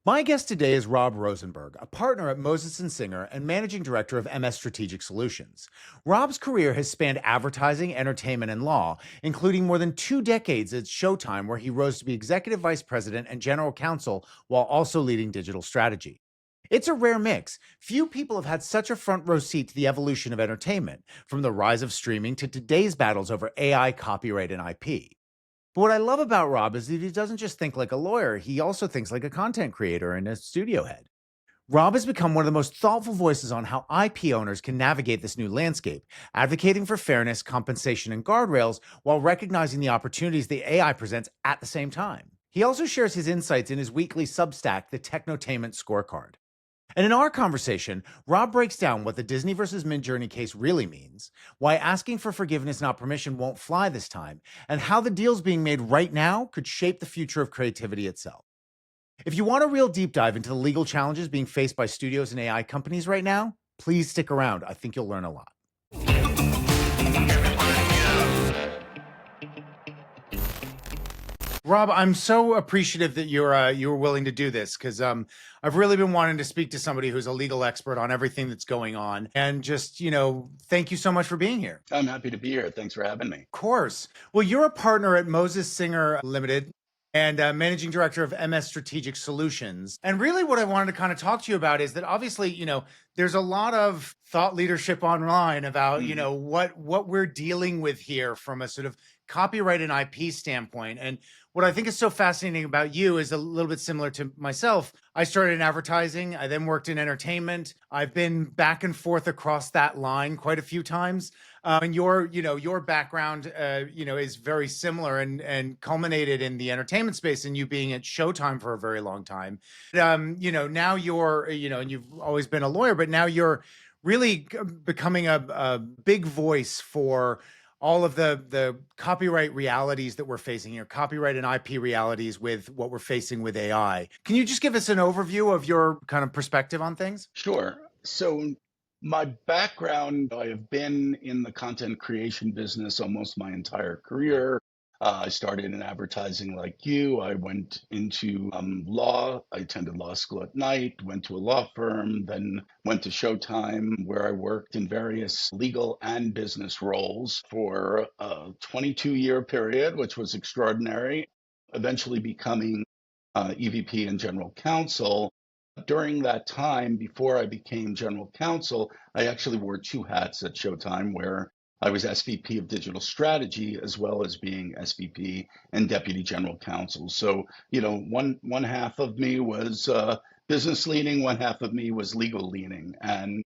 My guest today is Rob Rosenberg, a partner at Moses & Singer and managing director of MS Strategic Solutions. Rob's career has spanned advertising, entertainment, and law, including more than 2 decades at Showtime, where he rose to be executive vice president and general counsel while also leading digital strategy. It's a rare mix. Few people have had such a front row seat to the evolution of entertainment, from the rise of streaming to today's battles over AI, copyright, and IP. But what I love about Rob is that he doesn't just think like a lawyer, he also thinks like a content creator and a studio head. Rob has become one of the most thoughtful voices on how IP owners can navigate this new landscape, advocating for fairness, compensation, and guardrails while recognizing the opportunities the AI presents at the same time. He also shares his insights in his weekly Substack, the Technotainment Scorecard. And in our conversation, Rob breaks down what the Disney versus MidJourney case really means, why asking for forgiveness, not permission, won't fly this time, and how the deals being made right now could shape the future of creativity itself. If you want a real deep dive into the legal challenges being faced by studios and AI companies right now, please stick around. I think you'll learn a lot. Rob, I'm so appreciative that you were willing to do this, because I've really been wanting to speak to somebody who's a legal expert on everything that's going on. And just, thank you so much for being here. I'm happy to be here. Thanks for having me. Of course. Well, you're a partner at Moses Singer Limited and managing director of MS Strategic Solutions. And really what I wanted to kind of talk to you about is that obviously, there's a lot of thought leadership online about, what we're dealing with here from a sort of copyright and IP standpoint. And what I think is so fascinating about you is a little bit similar to myself. I started in advertising. I then worked in entertainment. I've been back and forth across that line quite a few times. And your background, is very similar and culminated in the entertainment space and you being at Showtime for a very long time. Now you're, and you've always been a lawyer, but now you're really becoming a big voice for all of the copyright realities that we're facing here, copyright and IP realities with what we're facing with AI. Can you just give us an overview of your kind of perspective on things? Sure. So my background, I have been in the content creation business almost my entire career. I started in advertising like you. I went into law. I attended law school at night, went to a law firm, then went to Showtime, where I worked in various legal and business roles for a 22-year period, which was extraordinary, eventually becoming EVP and General Counsel. During that time, before I became general counsel, I actually wore 2 hats at Showtime, where I was SVP of digital strategy as well as being SVP and deputy general counsel. So, one half of me was business leaning, one half of me was legal leaning. And,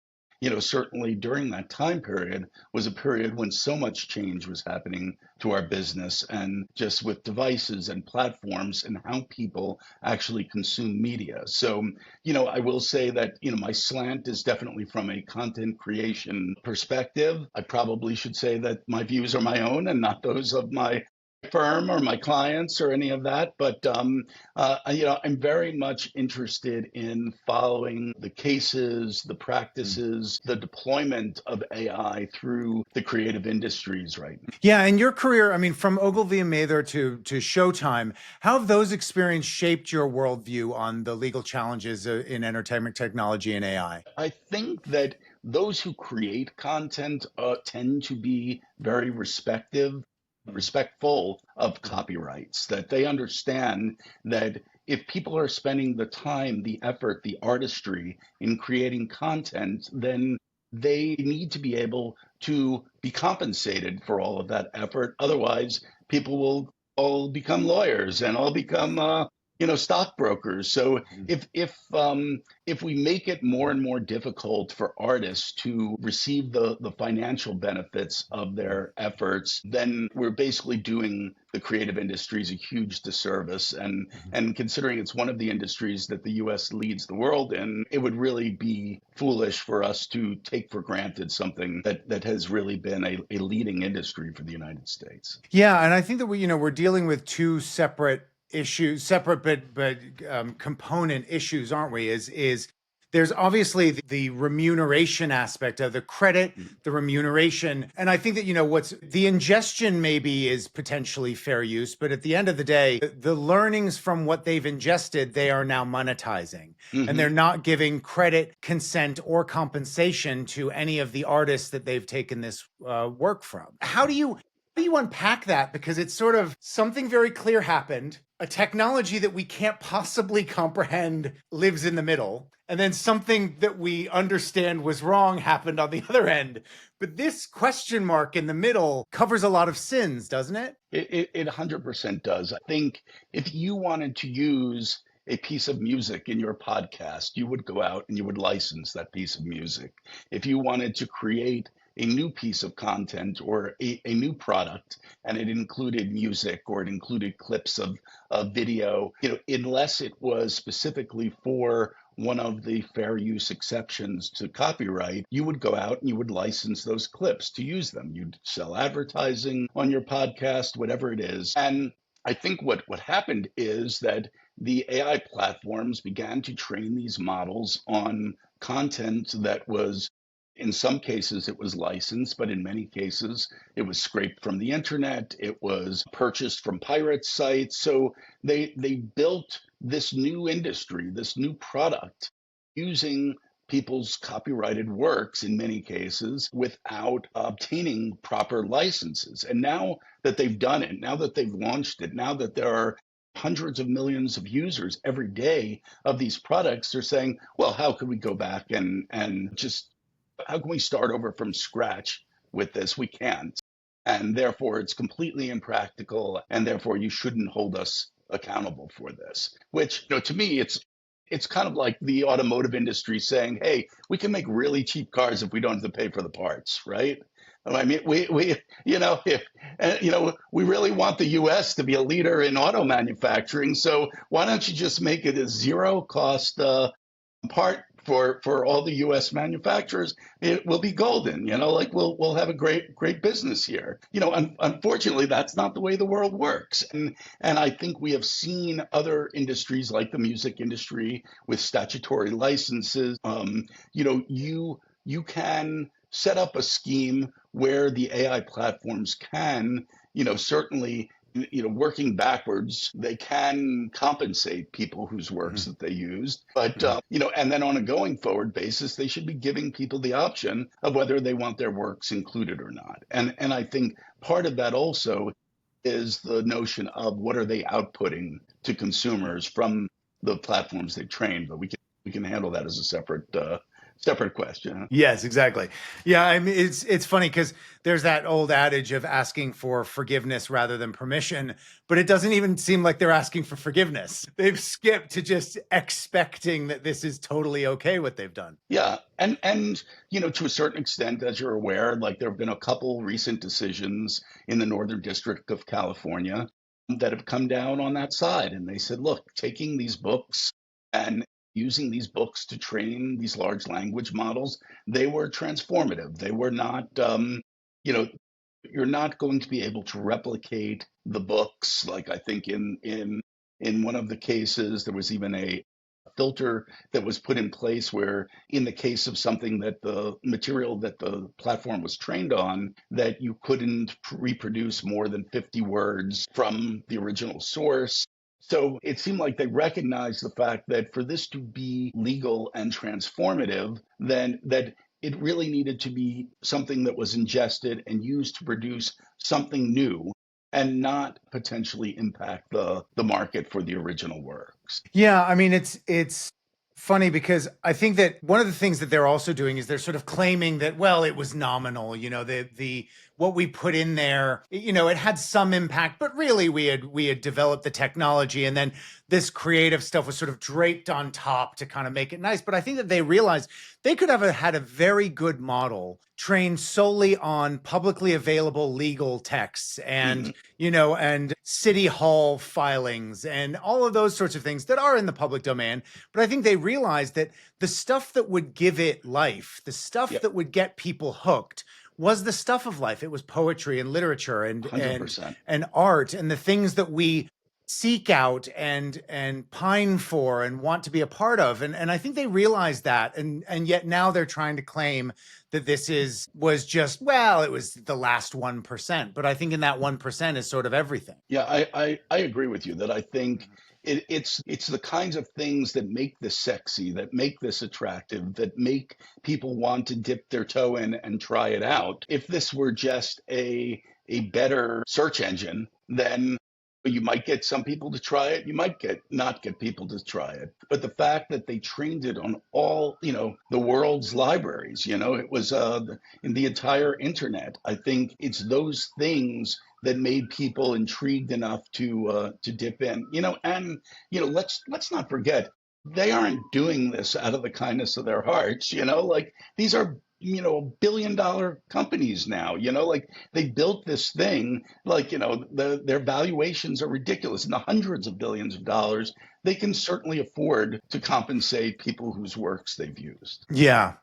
certainly during that time period was a period when so much change was happening to our business and just with devices and platforms and how people actually consume media. So, I will say that, my slant is definitely from a content creation perspective. I probably should say that my views are my own and not those of my firm or my clients or any of that. But, I'm very much interested in following the cases, the practices, the deployment of AI through the creative industries right now. Yeah, and your career, I mean, from Ogilvy and Mather to Showtime, how have those experiences shaped your worldview on the legal challenges in entertainment technology and AI? I think that those who create content tend to be very respectful of copyrights, that they understand that if people are spending the time, the effort, the artistry in creating content, then they need to be able to be compensated for all of that effort. Otherwise, people will all become lawyers and all become stockbrokers. So if we make it more and more difficult for artists to receive the financial benefits of their efforts, then we're basically doing the creative industries a huge disservice. And considering it's one of the industries that the US leads the world in, it would really be foolish for us to take for granted something that has really been a leading industry for the United States. Yeah, and I think that we're dealing with two separate issues, separate but component issues, aren't we? Is there's obviously the remuneration aspect of the credit, the remuneration. And I think that, what's the ingestion maybe is potentially fair use, but at the end of the day, the learnings from what they've ingested, they are now monetizing. And they're not giving credit, consent, or compensation to any of the artists that they've taken this work from. How do you unpack that? Because it's sort of something very clear happened. A technology that we can't possibly comprehend lives in the middle. And then something that we understand was wrong happened on the other end. But this question mark in the middle covers a lot of sins, doesn't it? It 100% does. I think if you wanted to use a piece of music in your podcast, you would go out and you would license that piece of music. If you wanted to create a new piece of content or a new product and it included music or it included clips of video, unless it was specifically for one of the fair use exceptions to copyright, you would go out and you would license those clips to use them. You'd sell advertising on your podcast, whatever it is. And I think what happened is that the AI platforms began to train these models on content that was, in some cases, it was licensed, but in many cases, it was scraped from the internet. It was purchased from pirate sites. So they built this new industry, this new product, using people's copyrighted works in many cases without obtaining proper licenses. And now that they've done it, now that they've launched it, now that there are hundreds of millions of users every day of these products, they're saying, well, how could we go back and just how can we start over from scratch with this? We can't. And therefore, it's completely impractical. And therefore, you shouldn't hold us accountable for this, which, to me, it's kind of like the automotive industry saying, hey, we can make really cheap cars if we don't have to pay for the parts, right? I mean, we we really want the U.S. to be a leader in auto manufacturing. So why don't you just make it a zero cost part for all the U.S. manufacturers? It will be golden. We'll have a great business here. Unfortunately, that's not the way the world works. And I think we have seen other industries like the music industry with statutory licenses. You can set up a scheme where the AI platforms can, certainly, working backwards, they can compensate people whose works that they used. But, and then on a going forward basis, they should be giving people the option of whether they want their works included or not. And I think part of that also is the notion of what are they outputting to consumers from the platforms they train. But we can handle that as a separate question. Yes, exactly. Yeah, I mean, it's funny because there's that old adage of asking for forgiveness rather than permission, but it doesn't even seem like they're asking for forgiveness. They've skipped to just expecting that this is totally okay what they've done. Yeah, and to a certain extent, as you're aware, like there have been a couple recent decisions in the Northern District of California that have come down on that side, and they said, look, taking these books and using these books to train these large language models, they were transformative. They were not, you're not going to be able to replicate the books. Like I think in one of the cases, there was even a filter that was put in place where in the case of something that the material that the platform was trained on, that you couldn't reproduce more than 50 words from the original source. So it seemed like they recognized the fact that for this to be legal and transformative, then that it really needed to be something that was ingested and used to produce something new and not potentially impact the market for the original works. Yeah, I mean, it's funny because I think that one of the things that they're also doing is they're sort of claiming that, well, it was nominal, the what we put in there, it had some impact, but really we had developed the technology and then this creative stuff was sort of draped on top to kind of make it nice. But I think that they realized they could have had a very good model trained solely on publicly available legal texts and, and city hall filings and all of those sorts of things that are in the public domain. But I think they realized that the stuff that would give it life, the stuff that would get people hooked, was the stuff of life. It was poetry and literature and art and the things that we seek out and pine for and want to be a part of. And I think they realized that. And yet now they're trying to claim that was just, well, it was the last 1%. But I think in that 1% is sort of everything. Yeah, I agree with you that I think it's the kinds of things that make this sexy, that make this attractive, that make people want to dip their toe in and try it out. If this were just a better search engine, then you might get some people to try it, you might get not get people to try it. But the fact that they trained it on all, the world's libraries, it was in the entire internet. I think it's those things that made people intrigued enough to dip in, and let's not forget they aren't doing this out of the kindness of their hearts, like these are billion-dollar companies now, like they built this thing, like their valuations are ridiculous in the hundreds of billions of dollars. They can certainly afford to compensate people whose works they've used. Yeah.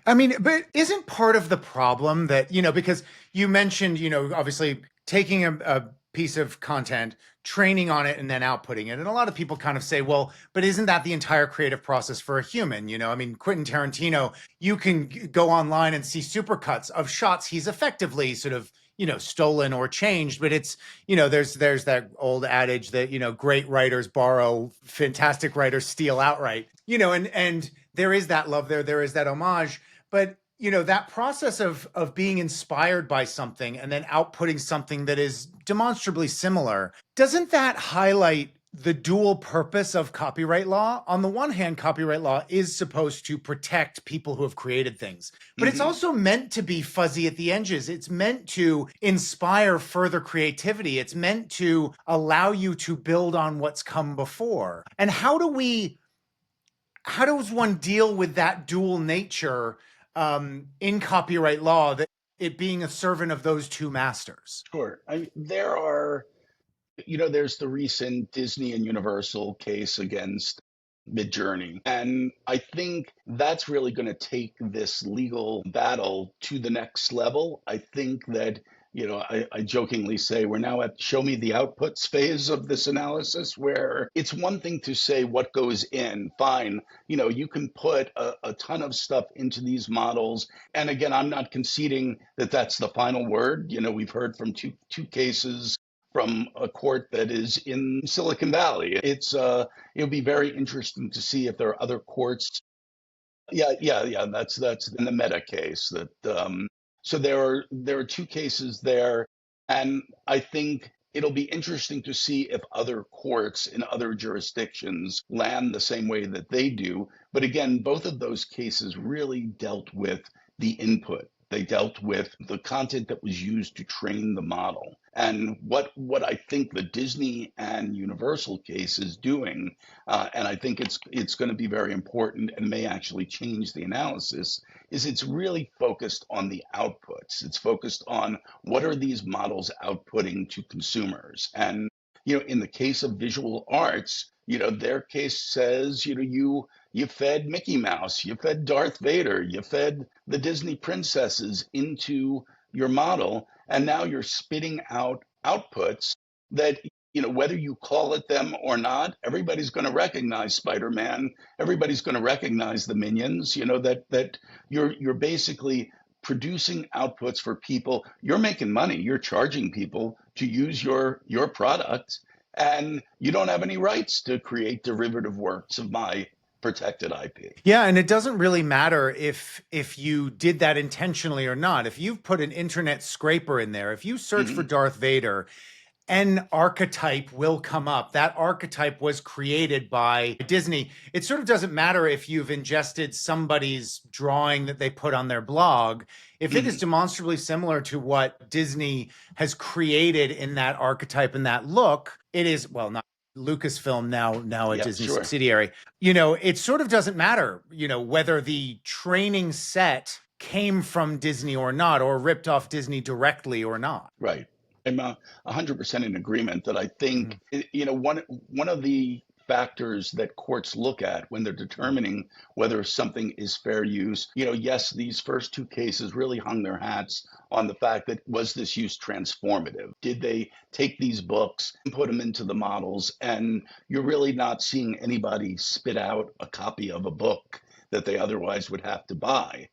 I mean, but isn't part of the problem that, because you mentioned, obviously taking a piece of content, training on it, and then outputting it. And a lot of people kind of say, well, but isn't that the entire creative process for a human? I mean, Quentin Tarantino, you can go online and see supercuts of shots he's effectively sort of, stolen or changed, but it's, there's that old adage that, great writers borrow, fantastic writers steal outright, and there is that love there is that homage, but that process of being inspired by something and then outputting something that is demonstrably similar, doesn't that highlight the dual purpose of copyright law? On the one hand, copyright law is supposed to protect people who have created things, but it's also meant to be fuzzy at the edges. It's meant to inspire further creativity. It's meant to allow you to build on what's come before. And how does one deal with that dual nature in copyright law, that it being a servant of those two masters? Sure. There's the recent Disney and Universal case against MidJourney. And I think that's really going to take this legal battle to the next level. I think that, I jokingly say we're now at show me the outputs phase of this analysis, where it's one thing to say what goes in, fine. You can put a ton of stuff into these models. And again, I'm not conceding that that's the final word. We've heard from two cases from a court that is in Silicon Valley. It'll be very interesting to see if there are other courts. Yeah. That's in the Meta case. So there are two cases there, and I think it'll be interesting to see if other courts in other jurisdictions land the same way that they do. But again, both of those cases really dealt with the input. They dealt with the content that was used to train the model. And what I think the Disney and Universal case is doing, and I think it's going to be very important and may actually change the analysis, is it's really focused on the outputs. It's focused on what are these models outputting to consumers. And in the case of visual arts, their case says, you fed Mickey Mouse, you fed Darth Vader, you fed the Disney princesses into your model, and now you're spitting out outputs that, whether you call it them or not, everybody's going to recognize Spider-Man, everybody's going to recognize the Minions, that you're basically producing outputs for people. You're making money, you're charging people to use your product, and you don't have any rights to create derivative works of my protected IP. Yeah, and it doesn't really matter if you did that intentionally or not. If you've put an internet scraper in there, if you search for Darth Vader, an archetype will come up. That archetype was created by Disney. It sort of doesn't matter if you've ingested somebody's drawing that they put on their blog. If it is demonstrably similar to what Disney has created in that archetype and that look, it is, well, not Lucasfilm, now a Disney subsidiary. It sort of doesn't matter, whether the training set came from Disney or not, or ripped off Disney directly or not. Right. I'm 100% in agreement that I think, one of the factors that courts look at when they're determining whether something is fair use. Yes, these first two cases really hung their hats on the fact that, was this use transformative? Did they take these books and put them into the models? And you're really not seeing anybody spit out a copy of a book that they otherwise would have to buy.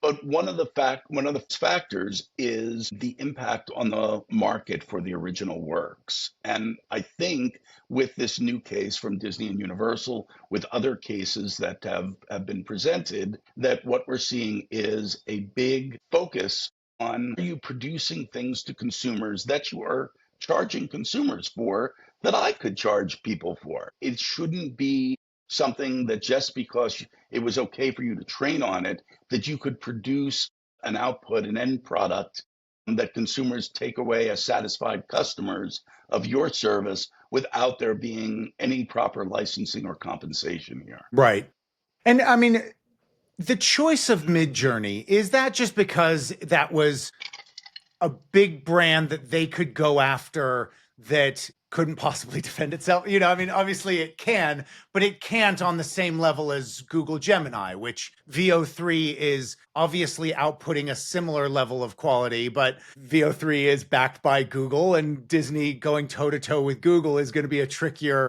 But one of the factors is the impact on the market for the original works. And I think with this new case from Disney and Universal, with other cases that have been presented, that what we're seeing is a big focus on, are you producing things to consumers that you are charging consumers for, that I could charge people for? It shouldn't be something that just because it was okay for you to train on it, that you could produce an output, an end product that consumers take away as satisfied customers of your service without there being any proper licensing or compensation here. Right. And I mean, the choice of MidJourney, is that just because that was a big brand that they could go after that couldn't possibly defend itself? I mean, obviously it can, but it can't on the same level as Google Gemini, which VO3 is obviously outputting a similar level of quality, but VO3 is backed by Google, and Disney going toe to toe with Google is going to be a trickier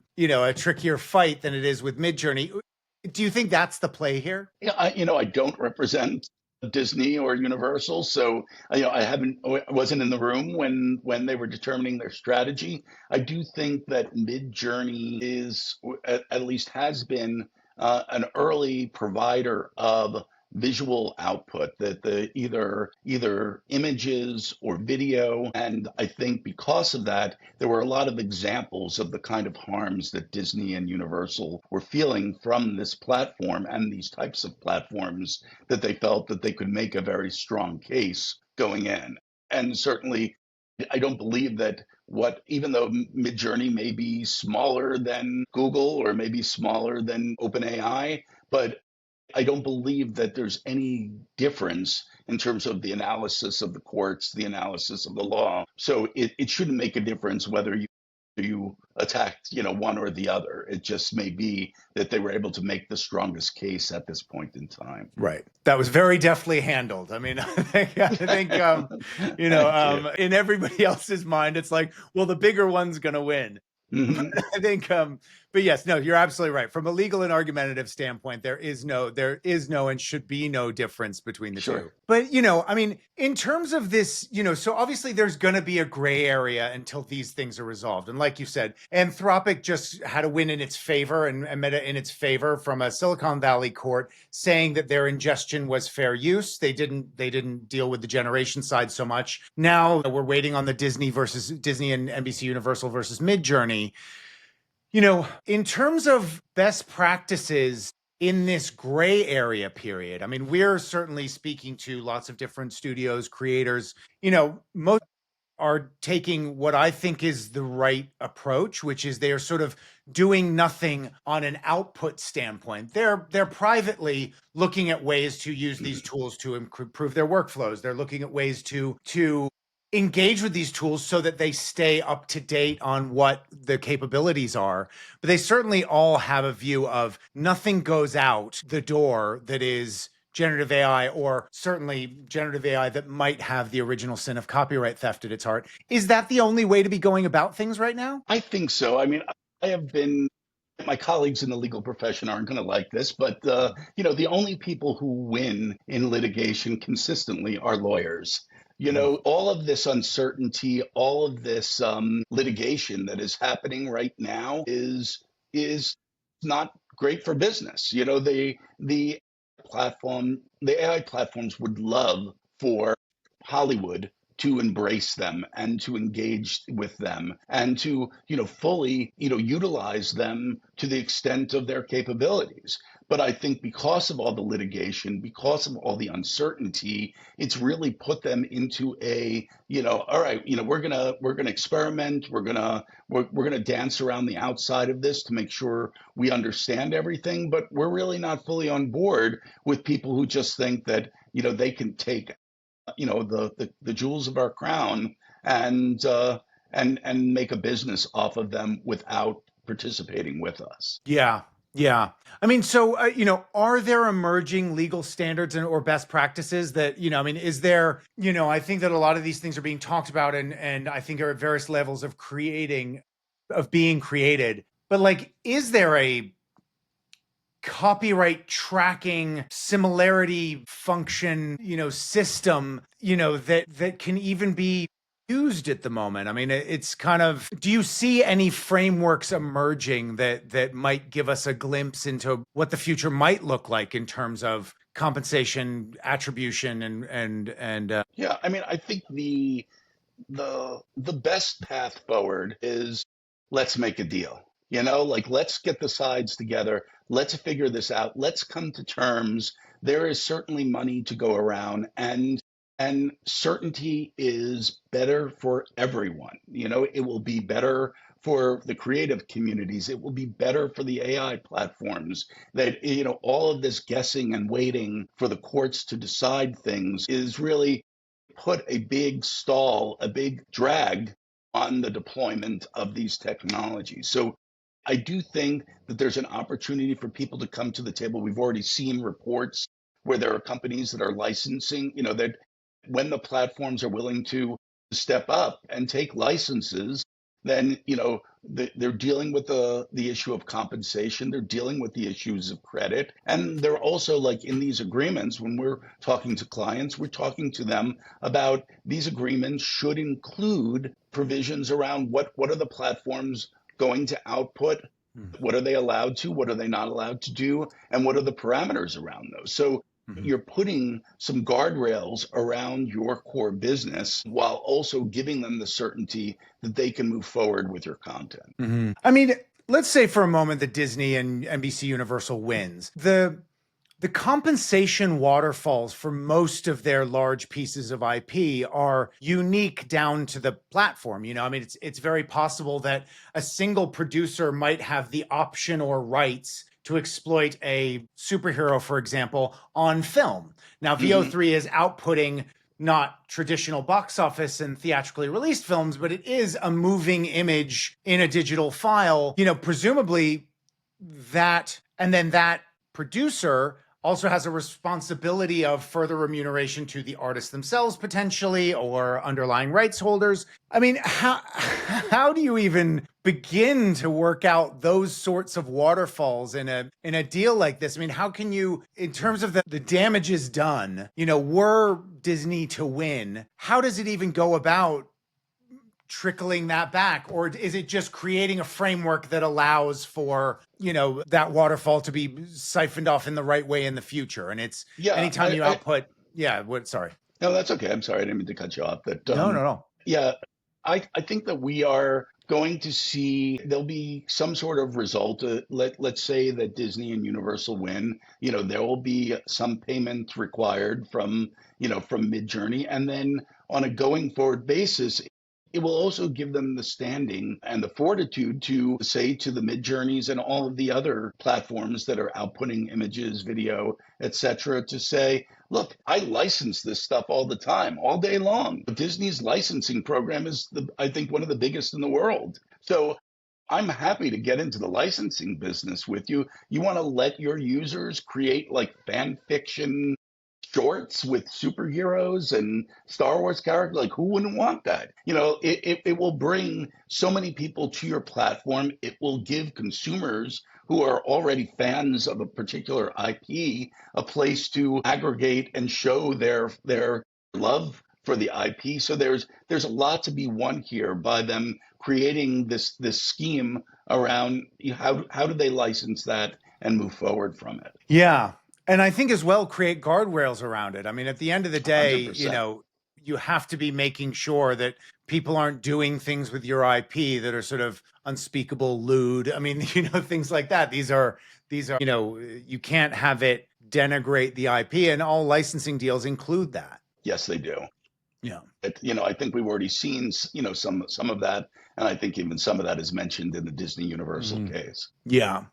fight than it is with MidJourney. Do you think that's the play here? Yeah, I don't represent Disney or Universal, so I wasn't in the room when they were determining their strategy. I do think that MidJourney is, at least has been, an early provider of visual output, that the either images or video. And I think because of that, there were a lot of examples of the kind of harms that Disney and Universal were feeling from this platform and these types of platforms, that they felt that they could make a very strong case going in. And certainly, I don't believe that even though MidJourney may be smaller than Google or maybe smaller than OpenAI, but I don't believe that there's any difference in terms of the analysis of the courts, the analysis of the law. So it shouldn't make a difference whether you attacked, one or the other. It just may be that they were able to make the strongest case at this point in time. Right. That was very deftly handled. I mean, I think in everybody else's mind, it's like, well, the bigger one's going to win. Mm-hmm. I think, but yes, no, you're absolutely right. From a legal and argumentative standpoint, there is no and should be no difference between the two. But, I mean, in terms of this, so obviously there's going to be a gray area until these things are resolved. And like you said, Anthropic just had a win in its favor and Meta in its favor from a Silicon Valley court saying that their ingestion was fair use. They didn't deal with the generation side so much. Now we're waiting on the Disney and NBC Universal versus MidJourney. In terms of best practices in this gray area period, I mean, we're certainly speaking to lots of different studios, creators. Most are taking what I think is the right approach, which is they are sort of doing nothing on an output standpoint. They're privately looking at ways to use these tools to improve their workflows. They're looking at ways to engage with these tools so that they stay up to date on what the capabilities are. But they certainly all have a view of nothing goes out the door that is generative AI, or certainly generative AI that might have the original sin of copyright theft at its heart. Is that the only way to be going about things right now? I think so. I mean, my colleagues in the legal profession aren't going to like this, but the only people who win in litigation consistently are lawyers. All of this uncertainty, all of this litigation that is happening right now is not great for business. The AI platforms would love for Hollywood to embrace them and to engage with them and to fully utilize them to the extent of their capabilities. But I think because of all the litigation, because of all the uncertainty, it's really put them into a all right, we're gonna experiment, we're gonna dance around the outside of this to make sure we understand everything, but we're really not fully on board with people who just think that they can take the jewels of our crown and make a business off of them without participating with us. Yeah. Yeah. I mean, so, are there emerging legal standards or best practices that, I mean, is there, I think that a lot of these things are being talked about and I think are at various levels of being created. But like, is there a copyright tracking similarity function, system, that can even be used at the moment? I mean, it's kind of, do you see any frameworks emerging that might give us a glimpse into what the future might look like in terms of compensation, attribution, and Yeah, I mean, I think the best path forward is let's make a deal. Like let's get the sides together. Let's figure this out. Let's come to terms. There is certainly money to go around, and certainty is better for everyone. It will be better for the creative communities. It will be better for the AI platforms. That all of this guessing and waiting for the courts to decide things is really put a big stall, a big drag on the deployment of these technologies. So I do think that there's an opportunity for people to come to the table. We've already seen reports where there are companies that are licensing, that when the platforms are willing to step up and take licenses, then they're dealing with the issue of compensation. They're dealing with the issues of credit, and they're also, like, in these agreements, when we're talking to clients, we're talking to them about these agreements should include provisions around what are the platforms going to output, what are they allowed to, what are they not allowed to do, and what are the parameters around those. So you're putting some guardrails around your core business while also giving them the certainty that they can move forward with your content. I mean, let's say for a moment that Disney and NBC Universal wins. The compensation waterfalls for most of their large pieces of IP are unique down to the platform. I mean, it's very possible that a single producer might have the option or rights to exploit a superhero, for example, on film. Now, VO3 is outputting not traditional box office and theatrically released films, but it is a moving image in a digital file. Presumably that, and then that producer also has a responsibility of further remuneration to the artists themselves, potentially, or underlying rights holders. I mean, how do you even begin to work out those sorts of waterfalls in a deal like this? I mean, how can you, in terms of the damages done, were Disney to win, how does it even go about trickling that back? Or is it just creating a framework that allows for, that waterfall to be siphoned off in the right way in the future? And it's anytime you output, sorry. No, that's okay. I'm sorry. I didn't mean to cut you off. No. Yeah, I think that we are going to see there'll be some sort of result. Let's say that Disney and Universal win. There will be some payment required from MidJourney, and then on a going forward basis, it will also give them the standing and the fortitude to say to the MidJourneys and all of the other platforms that are outputting images, video, etc., to say, look, I license this stuff all the time, all day long. Disney's licensing program is, I think, one of the biggest in the world. So I'm happy to get into the licensing business with you. You want to let your users create like fan fiction shorts with superheroes and Star Wars characters? Like, who wouldn't want that? It will bring so many people to your platform. It will give consumers who are already fans of a particular IP a place to aggregate and show their love for the IP. So there's a lot to be won here by them creating this scheme around how do they license that and move forward from it. Yeah. And I think as well, create guardrails around it. I mean, at the end of the day, 100%. You have to be making sure that people aren't doing things with your IP that are sort of unspeakable, lewd. I mean, things like that. These are, you can't have it denigrate the IP, and all licensing deals include that. Yes, they do. Yeah. I think we've already seen, some of that, and I think even some of that is mentioned in the Disney Universal case. Yeah.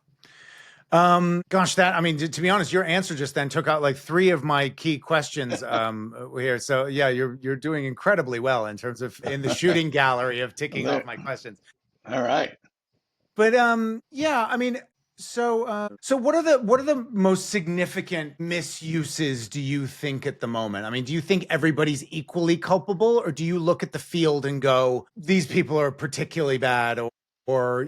Gosh, to be honest, your answer just then took out like 3 of my key questions here. So yeah, you're doing incredibly well in terms of in the shooting gallery of ticking off my questions. All right. But yeah, I mean, so what are the most significant misuses do you think at the moment? I mean, do you think everybody's equally culpable, or do you look at the field and go, these people are particularly bad, or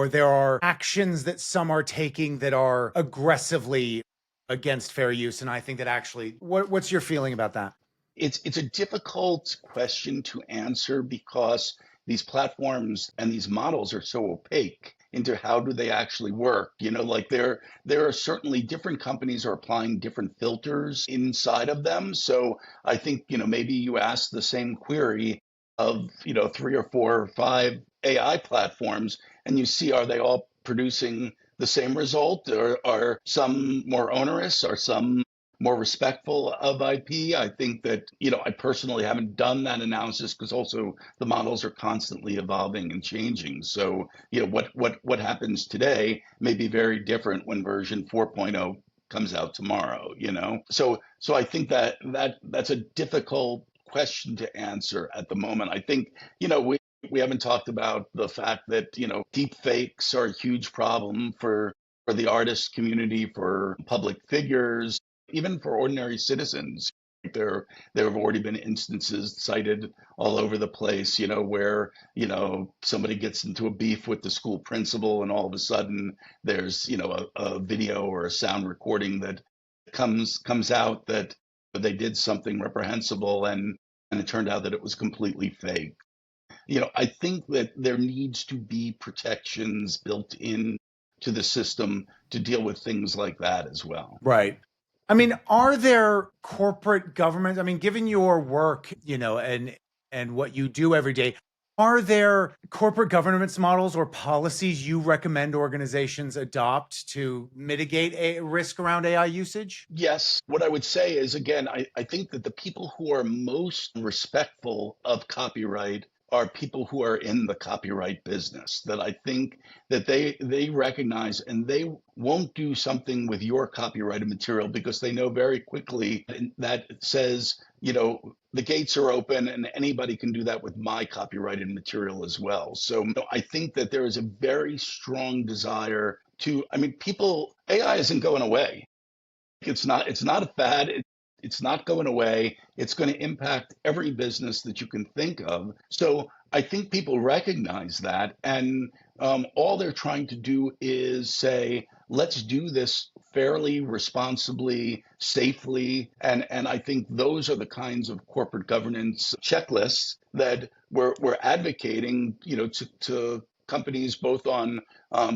there are actions that some are taking that are aggressively against fair use? And I think that actually, what's your feeling about that? It's a difficult question to answer because these platforms and these models are so opaque into how do they actually work. Like there are certainly different companies are applying different filters inside of them. So I think, maybe you ask the same query of, three or four or five AI platforms, and you see, are they all producing the same result, or are some more onerous, or some more respectful of IP? I think that, I personally haven't done that analysis because also the models are constantly evolving and changing. So, what happens today may be very different when version 4.0 comes out tomorrow. So I think that's a difficult question to answer at the moment. I think, we haven't talked about the fact that, deep fakes are a huge problem for the artist community, for public figures, even for ordinary citizens. There have already been instances cited all over the place, where, somebody gets into a beef with the school principal, and all of a sudden there's, a video or a sound recording that comes out that they did something reprehensible, and it turned out that it was completely fake. I think that there needs to be protections built in to the system to deal with things like that as well. Right. I mean, are there corporate governments? I mean, given your work, and what you do every day, are there corporate governance models or policies you recommend organizations adopt to mitigate a risk around AI usage? Yes, what I would say is, again, I think that the people who are most respectful of copyright are people who are in the copyright business. That I think that they recognize, and they won't do something with your copyrighted material because they know very quickly that it says, the gates are open and anybody can do that with my copyrighted material as well. So I think that there is a very strong desire to, I mean, people, AI isn't going away. It's not a fad. It's not going away. It's going to impact every business that you can think of. So I think people recognize that, and all they're trying to do is say, let's do this fairly, responsibly, safely, and I think those are the kinds of corporate governance checklists that we're advocating, to companies both on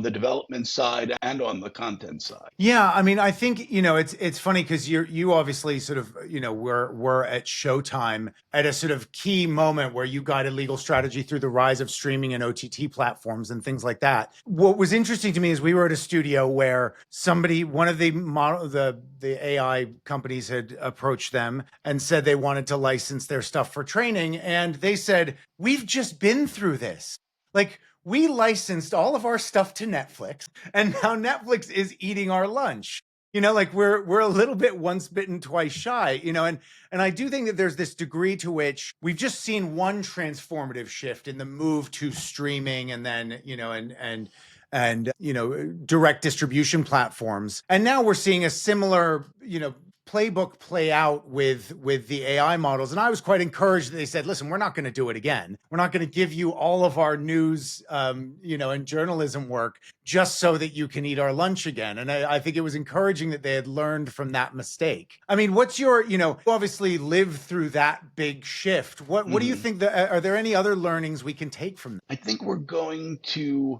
the development side and on the content side. Yeah, I mean, I think it's funny because you obviously sort of were at Showtime at a sort of key moment where you guided legal strategy through the rise of streaming and OTT platforms and things like that. What was interesting to me is we were at a studio where one of the AI companies had approached them and said they wanted to license their stuff for training, and they said, "We've just been through this. Like, we licensed all of our stuff to Netflix, and now Netflix is eating our lunch. Like we're a little bit once bitten, twice shy, and I do think that there's this degree to which we've just seen one transformative shift in the move to streaming, and then, and direct distribution platforms. And now we're seeing a similar, playbook play out with the AI models. And I was quite encouraged that they said, listen, we're not going to do it again. We're not going to give you all of our news, and journalism work just so that you can eat our lunch again. And I think it was encouraging that they had learned from that mistake. I mean, what's your, you obviously lived through that big shift. What do you think are there any other learnings we can take from that? I think we're going through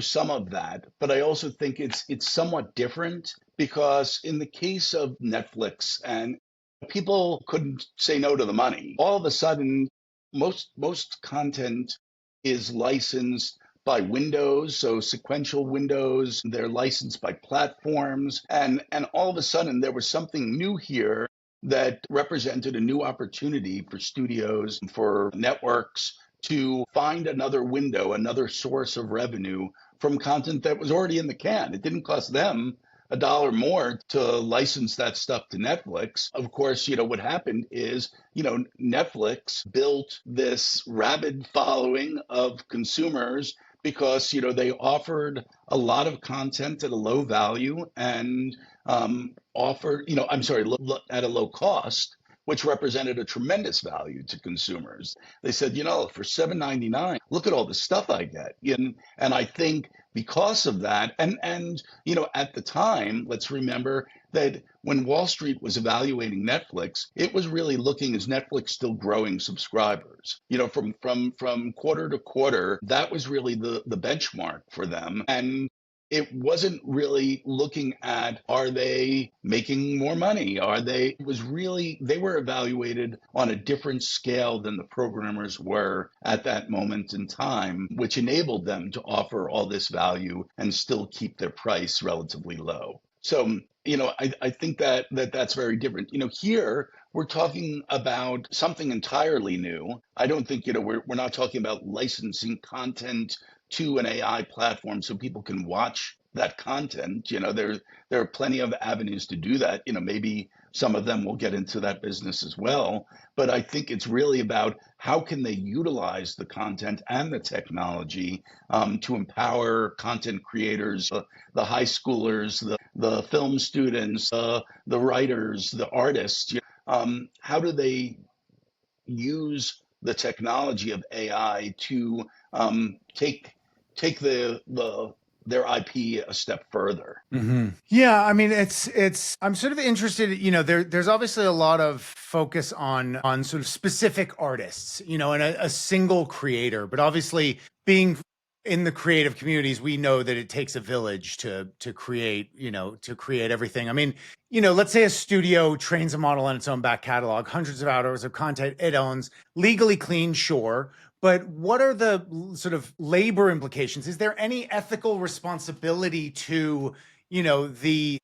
some of that, but I also think it's somewhat different because in the case of Netflix, and people couldn't say no to the money. All of a sudden, most content is licensed by windows, so sequential windows. They're licensed by platforms, and all of a sudden there was something new here that represented a new opportunity for studios, for networks, to find another window, another source of revenue from content that was already in the can. It didn't cost them a dollar more to license that stuff to Netflix. Of course, what happened is, Netflix built this rabid following of consumers because they offered a lot of content at a low value and offered I'm sorry, at a low cost, which represented a tremendous value to consumers. They said, for $7.99, look at all the stuff I get. And I think because of that, and at the time, let's remember that when Wall Street was evaluating Netflix, it was really looking, is Netflix still growing subscribers? From quarter to quarter, that was really the benchmark for them. And it wasn't really looking at, are they making more money? It was really, they were evaluated on a different scale than the programmers were at that moment in time, which enabled them to offer all this value and still keep their price relatively low. So, I think that's very different. Here we're talking about something entirely new. I don't think, we're not talking about licensing content to an AI platform so people can watch that content. There are plenty of avenues to do that. Maybe some of them will get into that business as well. But I think it's really about how can they utilize the content and the technology to empower content creators, the high schoolers, the film students, the writers, the artists. How do they use the technology of AI to take their IP a step further? Mm-hmm. Yeah, I mean, I'm sort of interested, there's obviously a lot of focus on sort of specific artists, and a single creator, but obviously being in the creative communities, we know that it takes a village to create, to create everything. I mean, let's say a studio trains a model on its own back catalog, hundreds of hours of content it owns, legally clean, sure. But what are the sort of labor implications? Is there any ethical responsibility to, the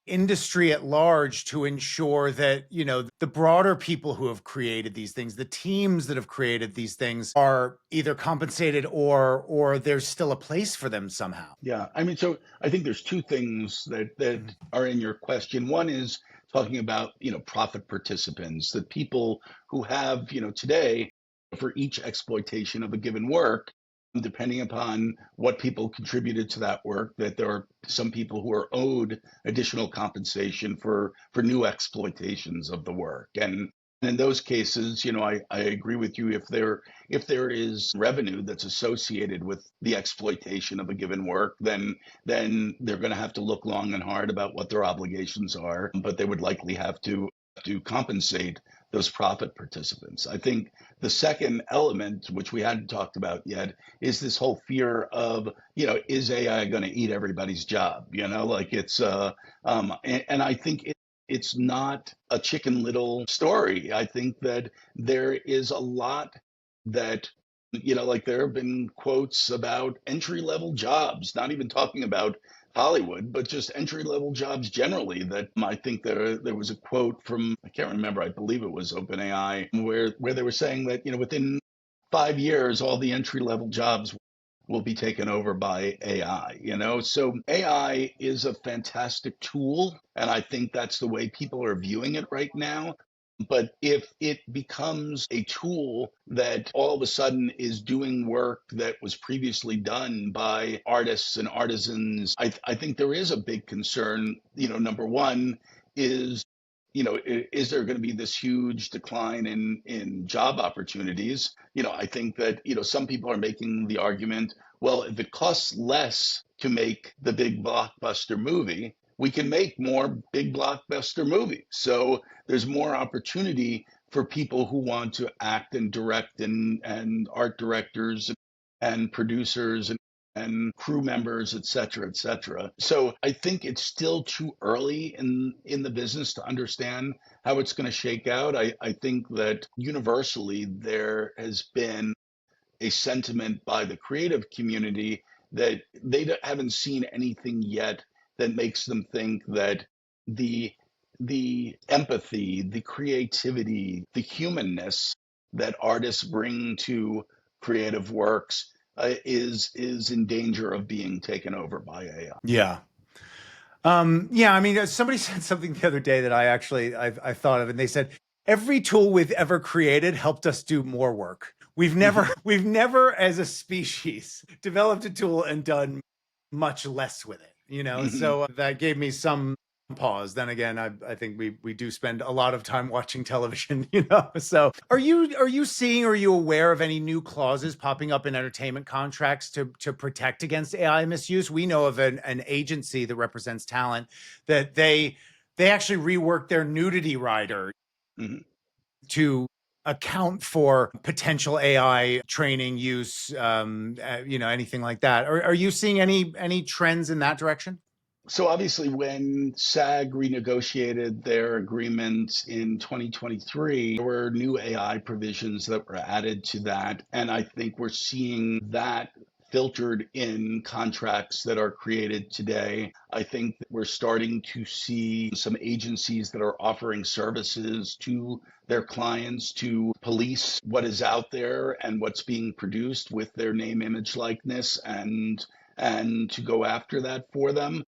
industry at large to ensure that, the broader people who have created these things, the teams that have created these things are either compensated or there's still a place for them somehow? Yeah, I mean, so I think there's two things that are in your question. One is talking about, profit participants, the people who have, today, for each exploitation of a given work, depending upon what people contributed to that work, that there are some people who are owed additional compensation for new exploitations of the work. And in those cases, I agree with you. If there is revenue that's associated with the exploitation of a given work, then they're going to have to look long and hard about what their obligations are, but they would likely have to compensate those profit participants. I think the second element, which we hadn't talked about yet, is this whole fear of, is AI going to eat everybody's job? Like and I think it's not a chicken little story. I think that there is a lot that, like there have been quotes about entry level jobs, not even talking about Hollywood, but just entry level jobs generally. That I think there was a quote from, I can't remember, I believe it was OpenAI, where they were saying that, within 5 years, all the entry level jobs will be taken over by AI, So AI is a fantastic tool, and I think that's the way people are viewing it right now. But if it becomes a tool that all of a sudden is doing work that was previously done by artists and artisans, I think there is a big concern. Number one is, is there going to be this huge decline in job opportunities? I think that, some people are making the argument, well, if it costs less to make the big blockbuster movie, we can make more big blockbuster movies. So there's more opportunity for people who want to act and direct, and art directors and producers and crew members, et cetera, et cetera. So I think it's still too early in the business to understand how it's going to shake out. I think that universally there has been a sentiment by the creative community that they haven't seen anything yet that makes them think that the empathy, the creativity, the humanness that artists bring to creative works is in danger of being taken over by AI. Yeah. Yeah, I mean, somebody said something the other day that I thought of, and they said, every tool we've ever created helped us do more work. we've never as a species developed a tool and done much less with it, So that gave me some pause. Then again, I think we do spend a lot of time watching television, So are you seeing, or are you aware of any new clauses popping up in entertainment contracts to protect against AI misuse? We know of an agency that represents talent that they actually reworked their nudity rider to account for potential AI training use, anything like that. Are you seeing any trends in that direction? So obviously, when SAG renegotiated their agreement in 2023, there were new AI provisions that were added to that. And I think we're seeing that filtered in contracts that are created today. I think that we're starting to see some agencies that are offering services to their clients to police what is out there and what's being produced with their name, image, likeness, and to go after that for them.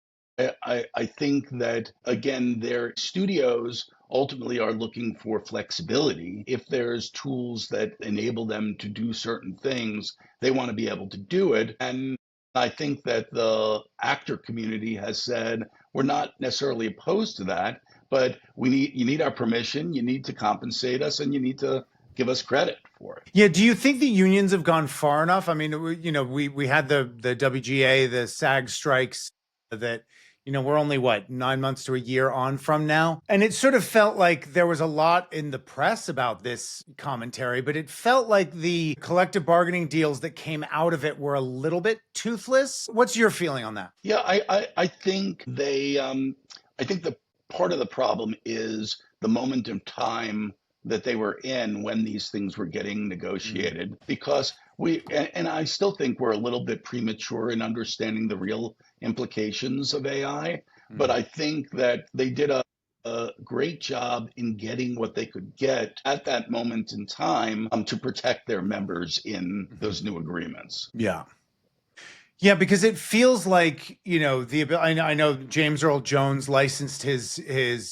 I think that, again, their studios ultimately are looking for flexibility. If there's tools that enable them to do certain things, they want to be able to do it. And I think that the actor community has said, we're not necessarily opposed to that, but you need our permission, you need to compensate us, and you need to give us credit for it. Yeah. Do you think the unions have gone far enough? I mean, we had the WGA, the SAG strikes that, we're only 9 months to a year on from now. And it sort of felt like there was a lot in the press about this commentary, but it felt like the collective bargaining deals that came out of it were a little bit toothless. What's your feeling on that? Yeah, I think I think the part of the problem is the moment in time that they were in when these things were getting negotiated, because and I still think we're a little bit premature in understanding the real implications of AI, but I think that they did a great job in getting what they could get at that moment in time to protect their members in those new agreements. Yeah. Yeah, because it feels like, I know James Earl Jones licensed his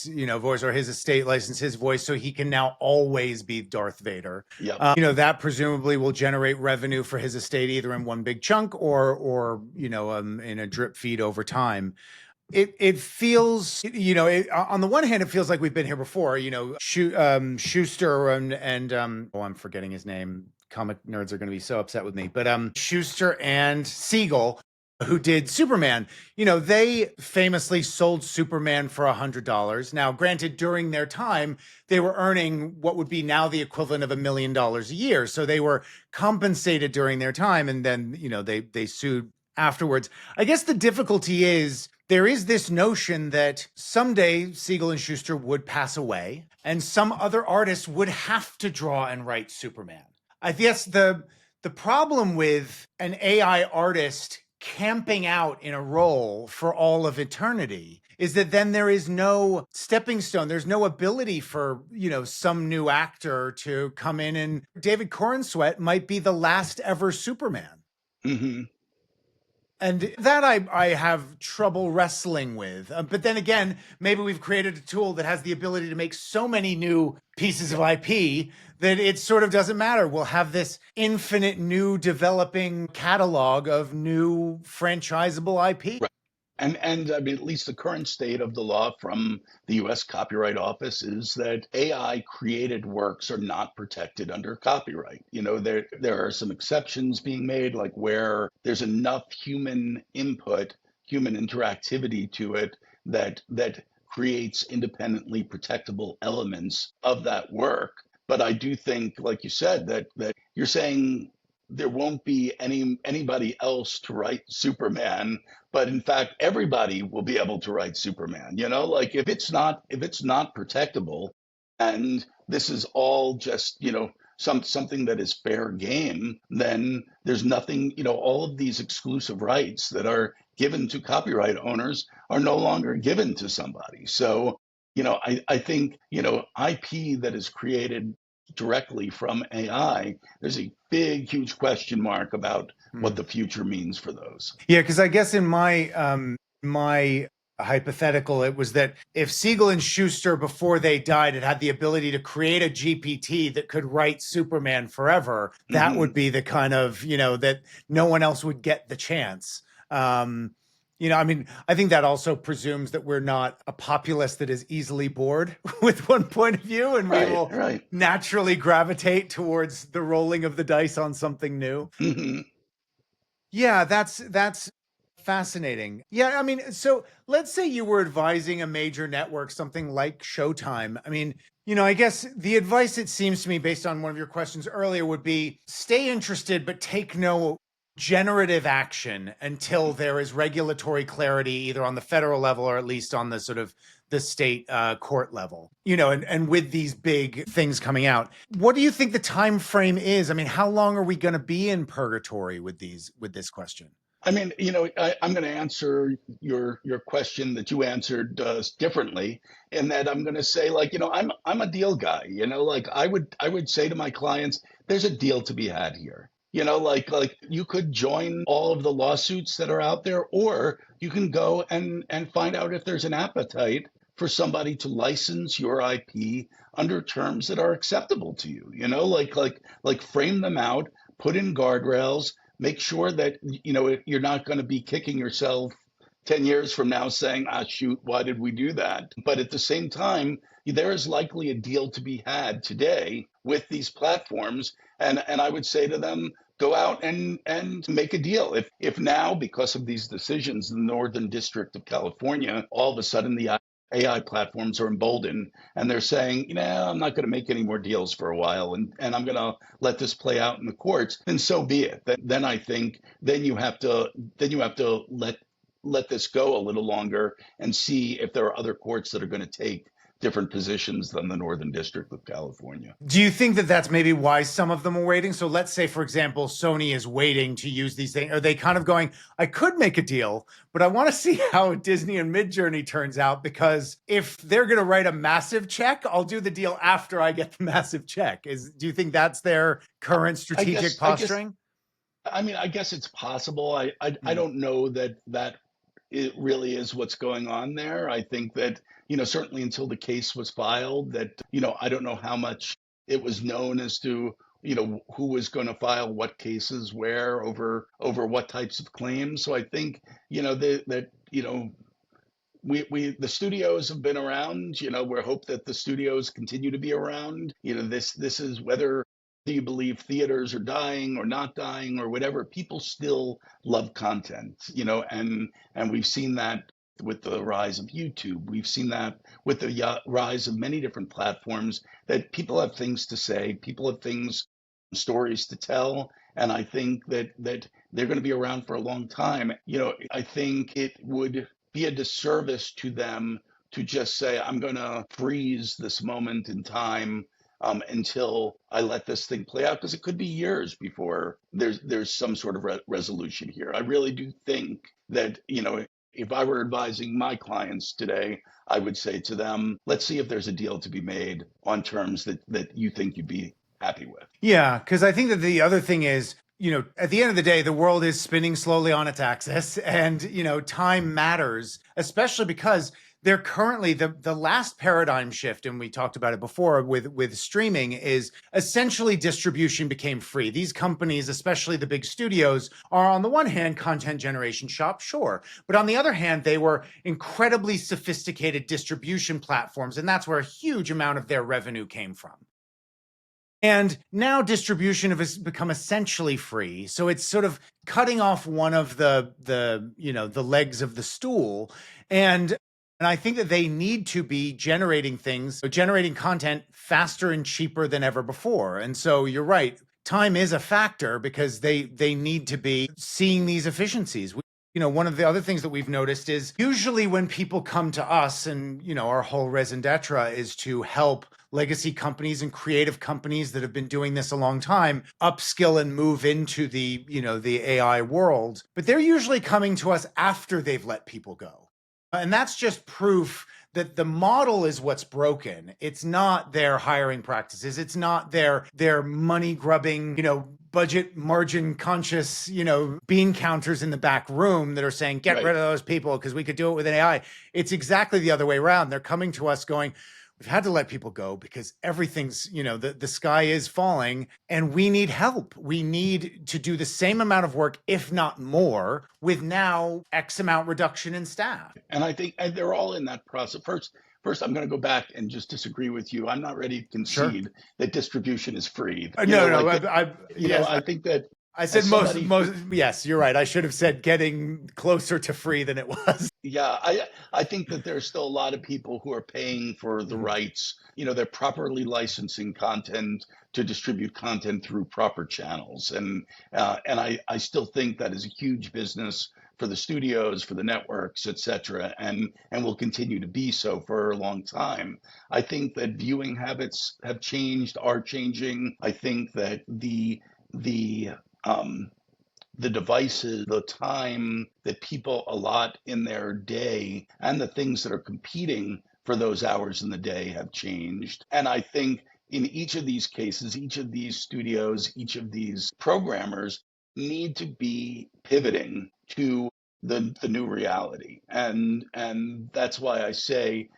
voice, or his estate licensed his voice, so he can now always be Darth Vader. Yeah. That presumably will generate revenue for his estate either in one big chunk or in a drip feed over time. It feels, on the one hand, it feels like we've been here before, Schuster and I'm forgetting his name. Comic nerds are going to be so upset with me, but Schuster and Siegel, who did Superman, they famously sold Superman for $100. Now, granted, during their time, they were earning what would be now the equivalent of $1 million a year. So they were compensated during their time, and then, they sued afterwards. I guess the difficulty is there is this notion that someday Siegel and Schuster would pass away and some other artist would have to draw and write Superman. I guess the problem with an AI artist camping out in a role for all of eternity is that then there is no stepping stone. There's no ability for, some new actor to come in, and David Corenswet might be the last ever Superman. Mm-hmm. And that I have trouble wrestling with. But then again, maybe we've created a tool that has the ability to make so many new pieces of IP that it sort of doesn't matter. We'll have this infinite new developing catalog of new franchisable IP. Right. And I mean, at least the current state of the law from the US Copyright Office is that AI created works are not protected under copyright. There are some exceptions being made, like where there's enough human input, human interactivity to it that creates independently protectable elements of that work. But I do think, like you said, that you're saying there won't be anybody else to write Superman, but in fact everybody will be able to write Superman. Like if it's not protectable, and this is all just something that is fair game, then there's nothing. All of these exclusive rights that are given to copyright owners are no longer given to somebody. So I think IP that is created directly from AI, there's a big, huge question mark about what the future means for those. Yeah, because I guess in my a hypothetical. It was that if Siegel and Schuster, before they died, had the ability to create a GPT that could write Superman forever, that would be the kind of, that no one else would get the chance. I mean, I think that also presumes that we're not a populace that is easily bored with one point of view, and we will Right. naturally gravitate towards the rolling of the dice on something new. Yeah, that's fascinating. Yeah, I mean, so let's say you were advising a major network, something like Showtime. I mean, I guess the advice, it seems to me, based on one of your questions earlier, would be stay interested, but take no generative action until there is regulatory clarity, either on the federal level or at least on the sort of the state court level, and with these big things coming out. What do you think the time frame is? I mean, how long are we going to be in purgatory with this question? I mean, I'm going to answer your question that you answered differently, in that I'm going to say, like, I'm a deal guy. Like I would say to my clients, there's a deal to be had here. Like you could join all of the lawsuits that are out there, or you can go and find out if there's an appetite for somebody to license your IP under terms that are acceptable to you. Like frame them out, put in guardrails, make sure that you're not going to be kicking yourself 10 years from now saying, ah, shoot, why did we do that? But at the same time, there is likely a deal to be had today with these platforms. And I would say to them, go out and make a deal. If now, because of these decisions in the Northern District of California, all of a sudden the AI platforms are emboldened and they're saying, I'm not going to make any more deals for a while, and I'm going to let this play out in the courts, then so be it. Then I think you have to let this go a little longer and see if there are other courts that are going to take different positions than the Northern District of California. Do you think that that's maybe why some of them are waiting? So let's say, for example, Sony is waiting to use these things. Are they kind of going, I could make a deal, but I want to see how Disney and MidJourney turns out, because if they're going to write a massive check, I'll do the deal after I get the massive check. Do you think that's their current strategic posturing? I guess it's possible. I don't know that it really is what's going on there. I think that, certainly until the case was filed, that, I don't know how much it was known as to, who was going to file what cases where over what types of claims. So I think, we the studios have been around. We hope that the studios continue to be around. This is whether you believe theaters are dying or not dying or whatever. People still love content, and we've seen that with the rise of YouTube. We've seen that with the rise of many different platforms, that people have things to say, people have stories to tell, and I think that they're going to be around for a long time. I think it would be a disservice to them to just say, I'm going to freeze this moment in time until I let this thing play out, because it could be years before there's some sort of resolution here. I really do think that, if I were advising my clients today, I would say to them, let's see if there's a deal to be made on terms that you think you'd be happy with. Yeah, because I think that the other thing is, at the end of the day, the world is spinning slowly on its axis, and, time matters, especially because they're currently the last paradigm shift, and we talked about it before with streaming, is essentially distribution became free. These companies, especially the big studios, are on the one hand content generation shops, sure, but on the other hand, they were incredibly sophisticated distribution platforms, and that's where a huge amount of their revenue came from. And now distribution has become essentially free. So it's sort of cutting off one of the legs of the stool. And I think that they need to be generating content faster and cheaper than ever before. And so you're right, time is a factor, because they need to be seeing these efficiencies. One of the other things that we've noticed is usually when people come to us, and, our whole raison d'etre is to help legacy companies and creative companies that have been doing this a long time upskill and move into the AI world. But they're usually coming to us after they've let people go. And that's just proof that the model is what's broken. It's not their hiring practices. It's not their money grubbing, budget margin conscious, bean counters in the back room that are saying, get Right. rid of those people because we could do it with an AI. It's exactly the other way around. They're coming to us going, we've had to let people go because everything's, the sky is falling and we need help. We need to do the same amount of work, if not more, with now X amount reduction in staff. And I think and they're all in that process. First, I'm going to go back and just disagree with you. I'm not ready to Sure. concede that distribution is free. No, no, Like, yes, I think that I said as most, somebody most, yes, you're right. I should have said getting closer to free than it was. Yeah, I think that there's still a lot of people who are paying for the Mhm. rights. They're properly licensing content to distribute content through proper channels, and I still think that is a huge business for the studios, for the networks, et cetera, and will continue to be so for a long time. I think that viewing habits have changed, are changing. I think that the um, the devices, the time that people allot in their day, and the things that are competing for those hours in the day have changed. And I think in each of these cases, each of these studios, each of these programmers need to be pivoting to the new reality. And that's why I say,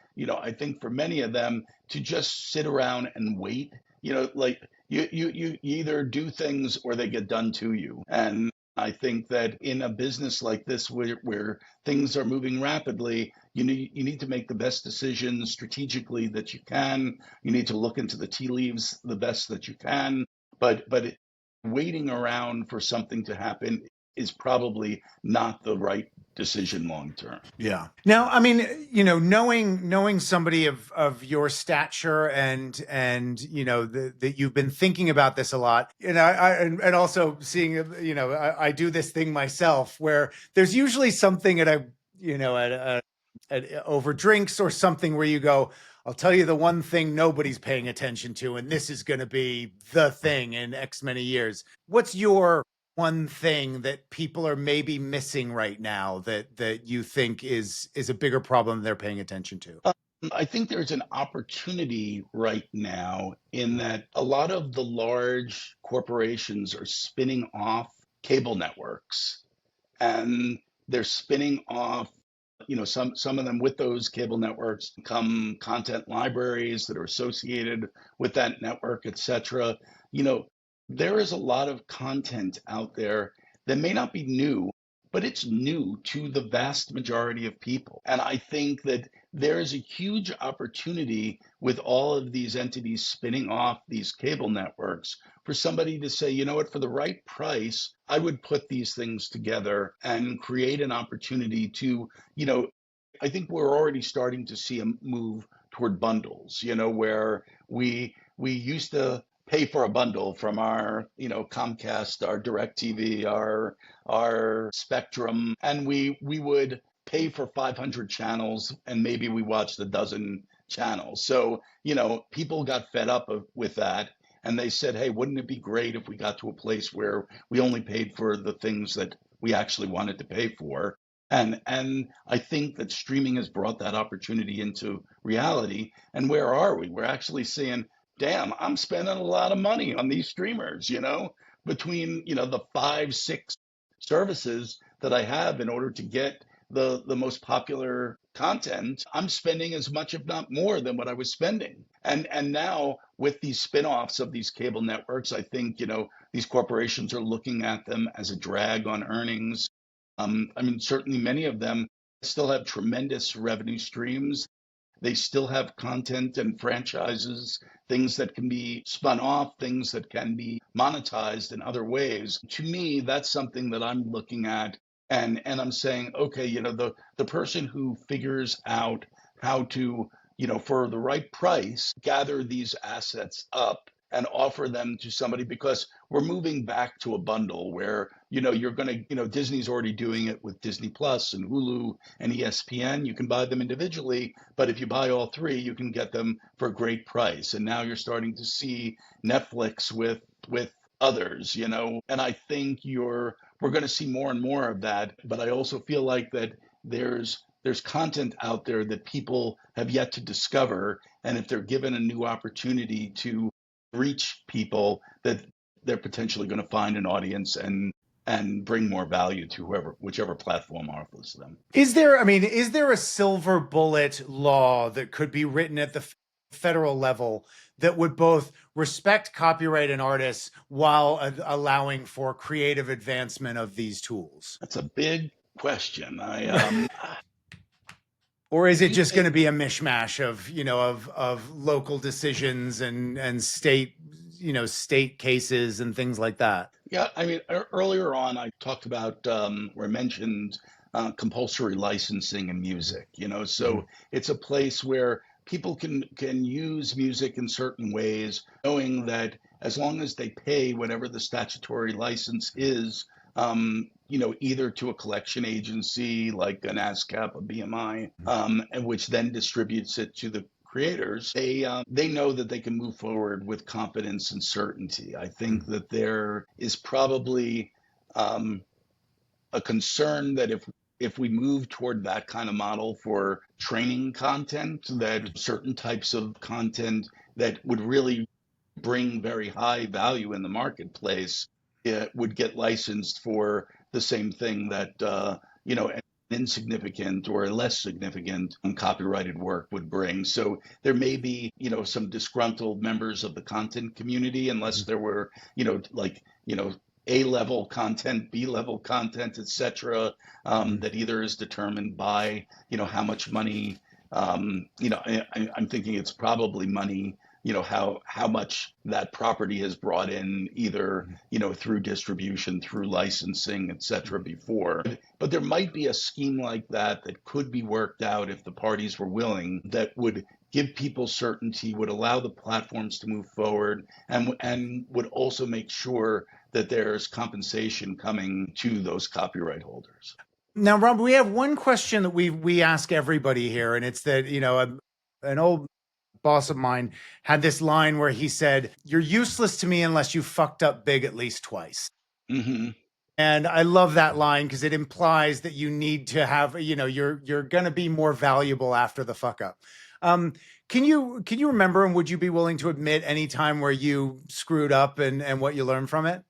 I think for many of them to just sit around and wait, like you either do things or they get done to you. And I think that in a business like this, where things are moving rapidly, you need to make the best decisions strategically that you can. You need to look into the tea leaves the best that you can. But waiting around for something to happen is probably not the right decision long term. Yeah. Now, I mean, knowing somebody of your stature and that you've been thinking about this a lot, and also seeing, I do this thing myself where there's usually something at a, over drinks or something where you go, I'll tell you the one thing nobody's paying attention to, and this is going to be the thing in X many years. What's your one thing that people are maybe missing right now that you think is a bigger problem they're paying attention to? I think there's an opportunity right now in that a lot of the large corporations are spinning off cable networks, and they're spinning off, some of them, with those cable networks come content libraries that are associated with that network, et cetera. you know there is a lot of content out there that may not be new, but it's new to the vast majority of people. And I think that there is a huge opportunity with all of these entities spinning off these cable networks for somebody to say, you know what, for the right price, I would put these things together and create an opportunity to, I think we're already starting to see a move toward bundles, where we used to pay for a bundle from our, Comcast, our DirecTV, our Spectrum, and we would pay for 500 channels and maybe we watched a dozen channels. So, people got fed up with that, and they said, hey, wouldn't it be great if we got to a place where we only paid for the things that we actually wanted to pay for? And I think that streaming has brought that opportunity into reality. And where are we? We're actually seeing, damn, I'm spending a lot of money on these streamers, between, the 5, 6 services that I have in order to get the most popular content. I'm spending as much, if not more, than what I was spending. And now with these spin-offs of these cable networks, I think, these corporations are looking at them as a drag on earnings. I mean, certainly many of them still have tremendous revenue streams. They still have content and franchises, things that can be spun off, things that can be monetized in other ways. To me, that's something that I'm looking at, and I'm saying, okay, the person who figures out how to, for the right price, gather these assets up and offer them to somebody, because we're moving back to a bundle where, you're going to, Disney's already doing it with Disney Plus and Hulu and ESPN. You can buy them individually, but if you buy all three, you can get them for a great price. And now you're starting to see Netflix with others, and I think we're going to see more and more of that. But I also feel like that there's there's content out there that people have yet to discover. And if they're given a new opportunity to reach people, that they're potentially going to find an audience and bring more value to whichever platform offers them. Is there a silver bullet law that could be written at the federal level that would both respect copyright and artists while allowing for creative advancement of these tools? That's a big question. Or is it do just going to think, be a mishmash of, of local decisions and state, state cases and things like that? yeah, I mean, earlier on, I talked about or mentioned compulsory licensing in music. Mhm. So it's a place where people can use music in certain ways, knowing that as long as they pay whatever the statutory license is, either to a collection agency like an ASCAP, a BMI, and which then distributes it to the creators, they know that they can move forward with confidence and certainty. I think that there is probably a concern that if we move toward that kind of model for training content, that certain types of content that would really bring very high value in the marketplace, it would get licensed for the same thing that an insignificant or less significant uncopyrighted work would bring. So there may be some disgruntled members of the content community, unless there were like A-level content, B-level content, etc., that either is determined by how much money. I'm thinking it's probably money, how much that property has brought in, either through distribution, through licensing, etc., before. But there might be a scheme like that that could be worked out if the parties were willing, that would give people certainty, would allow the platforms to move forward, and would also make sure that there's compensation coming to those copyright holders. Now, Rob, we have one question that we ask everybody here, and it's that, an old boss of mine had this line where he said, "You're useless to me unless you fucked up big at least twice." Mm-hmm. And I love that line because it implies that you need to have, you're going to be more valuable after the fuck up. Can you remember, and would you be willing to admit any time where you screwed up and what you learned from it?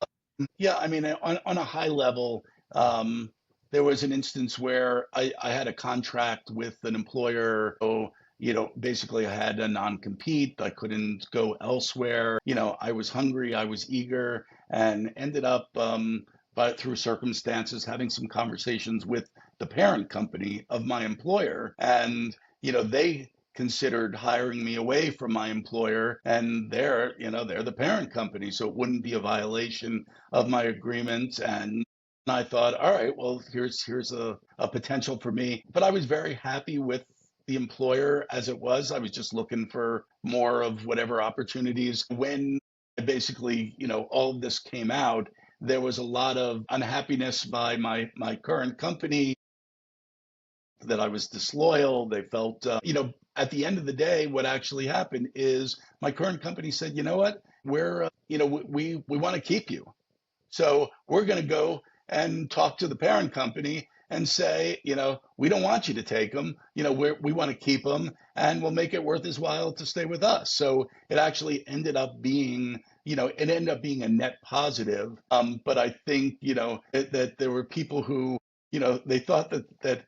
Yeah, I mean, on a high level, there was an instance where I had a contract with an employer. So, basically I had a non-compete. I couldn't go elsewhere. I was hungry, I was eager, and ended up, but through circumstances, having some conversations with the parent company of my employer. And, they considered hiring me away from my employer, and they're the parent company, so it wouldn't be a violation of my agreement. And I thought, all right, well, here's a potential for me. But I was very happy with the employer as it was. I was just looking for more of whatever opportunities. When basically, all of this came out, there was a lot of unhappiness by my current company, that I was disloyal. They felt, at the end of the day, what actually happened is my current company said, you know what, we want to keep you. So we're going to go and talk to the parent company and say, we don't want you to take them. We want to keep them, and we'll make it worth his while to stay with us. So it actually ended up being, a net positive. But I think, that there were people who, they thought that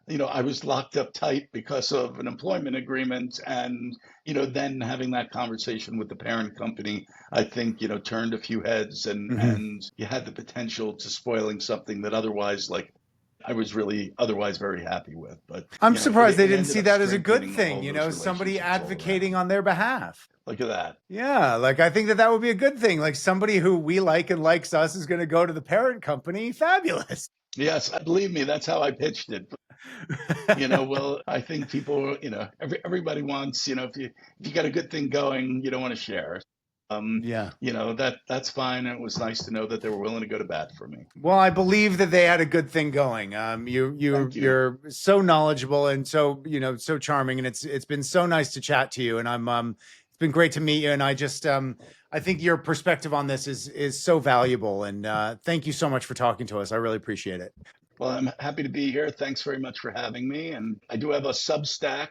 I was locked up tight because of an employment agreement. And, then having that conversation with the parent company, I think, turned a few heads, Mhm. and you had the potential to spoiling something that otherwise, like, I was really otherwise very happy with. But, I'm surprised they it didn't ended see up that as a good strengthening thing, all those somebody relationships all advocating around. on their behalf. Look at that. Yeah, like I think that would be a good thing. Like somebody who we like and likes us is going to go to the parent company. Fabulous. Yes, believe me, that's how I pitched it. Well, I think people, everybody wants, if you got a good thing going, you don't want to share. Um, Yeah. that's fine. And it was nice to know that they were willing to go to bat for me. Well, I believe that they had a good thing going. Thank you. You're so knowledgeable and so so charming, and it's been so nice to chat to you. And it's been great to meet you. And I just I think your perspective on this is so valuable. And thank you so much for talking to us. I really appreciate it. Well, I'm happy to be here. Thanks very much for having me. And I do have a Substack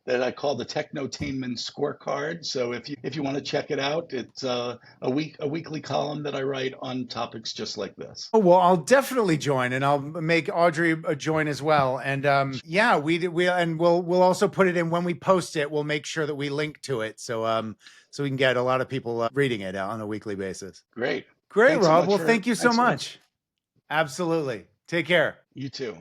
that I call the Technotainment Scorecard. So if you want to check it out, it's a weekly column that I write on topics just like this. Oh, well, I'll definitely join, and I'll make Audrey join as well. And yeah, we'll also put it in when we post it. We'll make sure that we link to it, so we can get a lot of people reading it on a weekly basis. Great. Great, Thanks so Rob. much Well, thank you so thanks so much. much. Absolutely. Take care. You too.